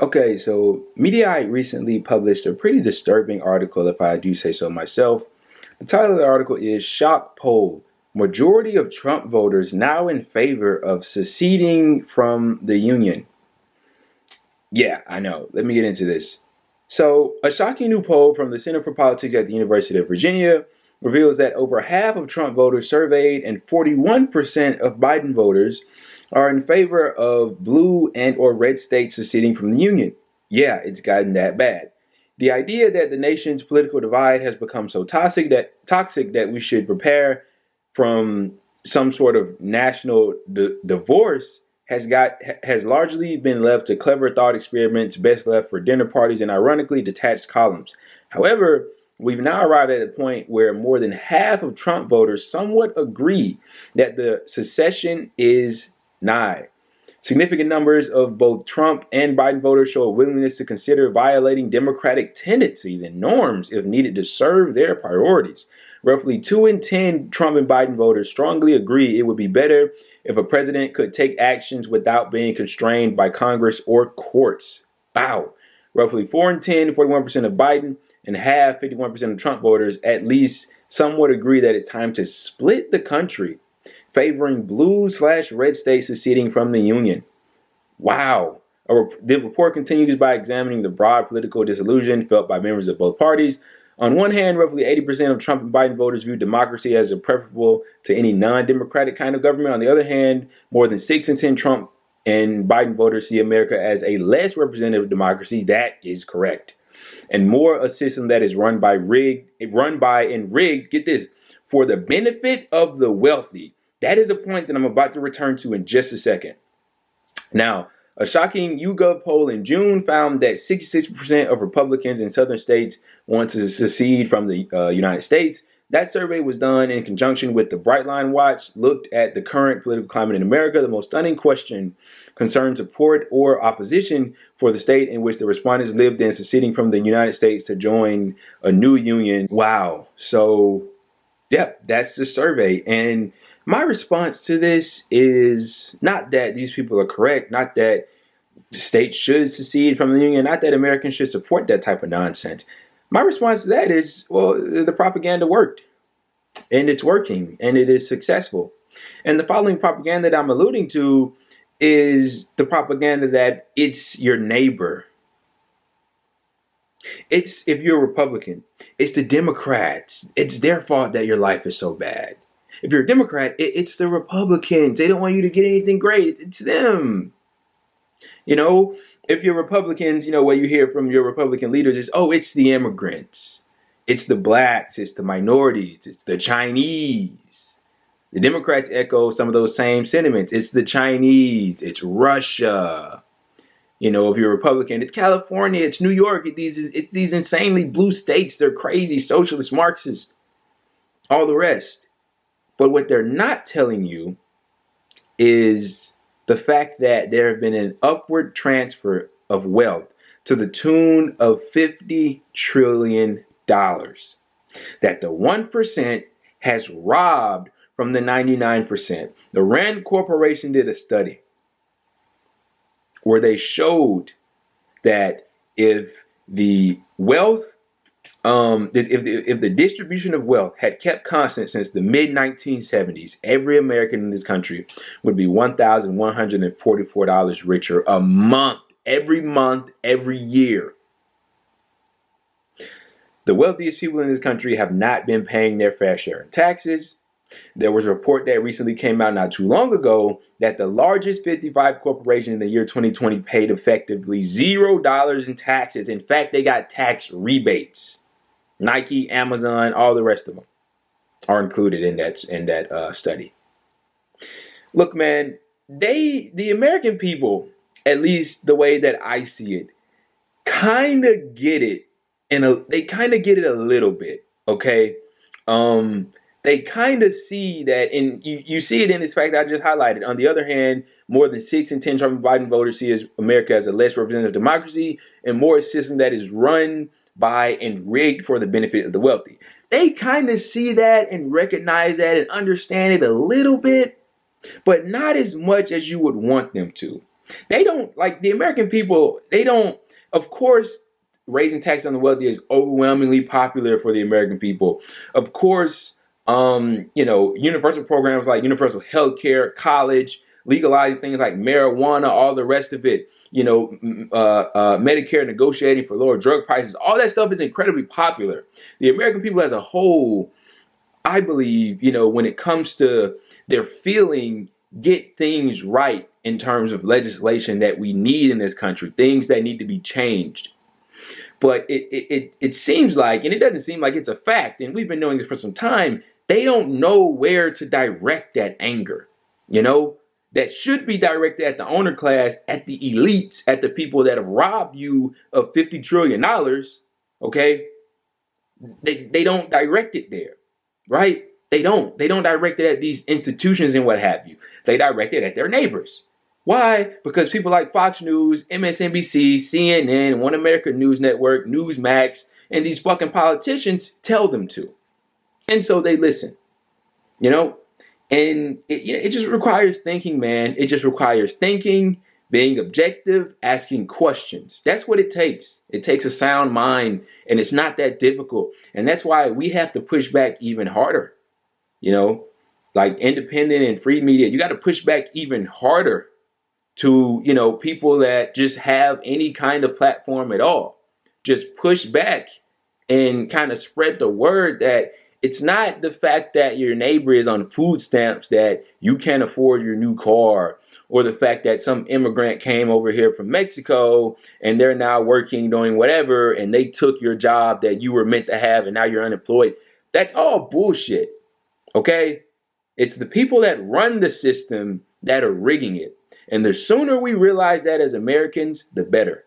Okay, so Mediaite recently published a pretty disturbing article, if I do say so myself. The title of the article is Shock Poll: Majority of Trump voters now in favor of seceding from the Union. Yeah, I know. Let me get into this. So, a shocking new poll from the Center for Politics at the University of Virginia reveals that over half of Trump voters surveyed and 41% of Biden voters are in favor of blue and or red states seceding from the Union. Yeah, it's gotten that bad. The idea that the nation's political divide has become so toxic that we should prepare from some sort of national divorce has largely been left to clever thought experiments best left for dinner parties and ironically detached columns. However, we've now arrived at a point where more than half of Trump voters somewhat agree that the secession is nigh. Significant numbers of both Trump and Biden voters show a willingness to consider violating democratic tendencies and norms if needed to serve their priorities. Roughly 2 in 10 Trump and Biden voters strongly agree it would be better if a president could take actions without being constrained by Congress or courts. Wow. Roughly 4 in 10, 41% of Biden, and half, 51% of Trump voters, at least somewhat agree that it's time to split the country, favoring blue/red states seceding from the Union. Wow. The report continues by examining the broad political disillusion felt by members of both parties. On one hand, roughly 80% of Trump and Biden voters view democracy as preferable to any non-democratic kind of government. On the other hand, more than 6 in 10 Trump and Biden voters see America as a less representative democracy. That is correct. And more a system that is run by and rigged, get this, for the benefit of the wealthy. That is a point that I'm about to return to in just a second. Now, a shocking YouGov poll in June found that 66% of Republicans in southern states want to secede from the United States. That survey was done in conjunction with the Brightline Watch, looked at the current political climate in America. The most stunning question concerned support or opposition for the state in which the respondents lived in seceding from the United States to join a new union. Wow. So, yeah, that's the survey. And my response to this is not that these people are correct, not that the state should secede from the union, not that Americans should support that type of nonsense. My response to that is, well, the propaganda worked, and it's working, and it is successful. And the following propaganda that I'm alluding to is the propaganda that it's your neighbor. It's, if you're a Republican, it's the Democrats. It's their fault that your life is so bad. If you're a Democrat, it's the Republicans. They don't want you to get anything great. It's them. You know, if you're Republicans, you know, what you hear from your Republican leaders is, oh, it's the immigrants. It's the blacks. It's the minorities. It's the Chinese. The Democrats echo some of those same sentiments. It's the Chinese. It's Russia. You know, if you're a Republican, it's California. It's New York. It's these insanely blue states. They're crazy, socialist, Marxists, all the rest. But what they're not telling you is the fact that there have been an upward transfer of wealth to the tune of $50 trillion that the 1% has robbed from the 99%. The Rand Corporation did a study where they showed that if the wealth if the distribution of wealth had kept constant since the mid-1970s, every American in this country would be $1,144 richer a month, every year. The wealthiest people in this country have not been paying their fair share in taxes. There was a report that recently came out not too long ago that the largest 55 corporation in the year 2020 paid effectively $0 in taxes. In fact, they got tax rebates. Nike, Amazon, all the rest of them are included in that study. Look, man, the American people, at least the way that I see it, kind of get it, they kind of get it a little bit. Okay, they kind of see that, and you see it in this fact I just highlighted. On the other hand, more than 6 in 10 Trump and Biden voters see America as a less representative democracy and more a system that is run by and rigged for the benefit of the wealthy. They kind of see that and recognize that and understand it a little bit, but not as much as you would want them to. They don't, like, the American people, they don't, of course, raising tax on the wealthy is overwhelmingly popular for the American people. Of course, universal programs like universal health care, college, legalize things like marijuana, all the rest of it, Medicare, negotiating for lower drug prices, all that stuff is incredibly popular. The American people as a whole, I believe, when it comes to their feeling, get things right in terms of legislation that we need in this country, things that need to be changed. But it seems like, and it doesn't seem like it's a fact, and we've been knowing this for some time, they don't know where to direct that anger, that should be directed at the owner class, at the elites, at the people that have robbed you of $50 trillion, okay? They don't direct it there, right? They don't direct it at these institutions and what have you. They direct it at their neighbors. Why? Because people like Fox News, MSNBC, CNN, One America News Network, Newsmax, and these fucking politicians tell them to. And so they listen, And it just requires thinking, man. It just requires thinking, being objective, asking questions. That's what it takes. It takes a sound mind, and it's not that difficult. And that's why we have to push back even harder. Like independent and free media, you got to push back even harder to, people that just have any kind of platform at all. Just push back and kind of spread the word that it's not the fact that your neighbor is on food stamps that you can't afford your new car, or the fact that some immigrant came over here from Mexico and they're now working, doing whatever, and they took your job that you were meant to have and now you're unemployed. That's all bullshit, okay? It's the people that run the system that are rigging it. And the sooner we realize that as Americans, the better.